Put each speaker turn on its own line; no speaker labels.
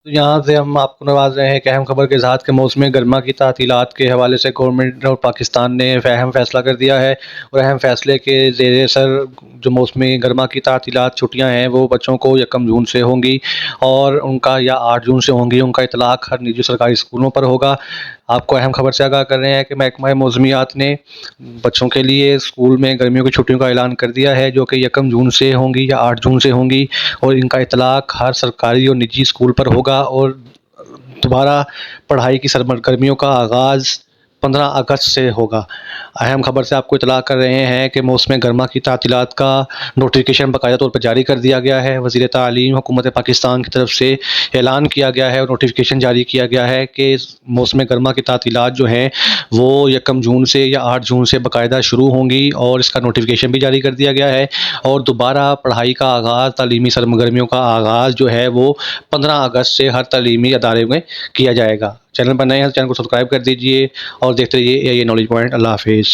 تو یہاں سے ہم آپ کو نواز رہے ہیں کہ اہم خبر کے ساتھ کہ موسم گرما کی تعطیلات کے حوالے سے گورنمنٹ اور پاکستان نے اہم فیصلہ کر دیا ہے، اور اہم فیصلے کے زیر سر جو موسم گرما کی تعطیلات چھٹیاں ہیں وہ بچوں کو 1 جون سے ہوں گی، اور ان کا یا 8 جون سے ہوں گی۔ ان کا اطلاق ہر نجی سرکاری اسکولوں پر ہوگا۔ آپ کو اہم خبر سے آگاہ کر رہے ہیں کہ محکمہ موسمیات نے بچوں کے لیے اسکول میں گرمیوں کی چھٹیوں کا اعلان کر دیا ہے، جو کہ 1 جون سے ہوں گی یا 8 جون سے ہوں گی، اور ان کا اطلاق ہر سرکاری اور نجی اسکول پر ہوگا، اور دوبارہ پڑھائی کی سرگرمیوں کا آغاز 15 اگست سے ہوگا۔ اہم خبر سے آپ کو اطلاع کر رہے ہیں کہ موسم گرما کی تعطیلات کا نوٹیفیکیشن باقاعدہ طور پر جاری کر دیا گیا ہے۔ وزیر تعلیم حکومت پاکستان کی طرف سے اعلان کیا گیا ہے اور نوٹیفیکیشن جاری کیا گیا ہے کہ موسم گرما کی تعطیلات جو ہیں وہ 1 جون سے یا 8 جون سے باقاعدہ شروع ہوں گی، اور اس کا نوٹیفیکیشن بھی جاری کر دیا گیا ہے، اور دوبارہ پڑھائی کا آغاز، تعلیمی سرگرمیوں کا آغاز جو ہے وہ 15 اگست سے ہر تعلیمی ادارے میں کیا جائے گا۔ چینل پر نئے ہیں تو چینل کو سبسکرائب کر دیجئے اور دیکھتے رہیے اے آئی نالج پوائنٹ۔ اللہ حافظ۔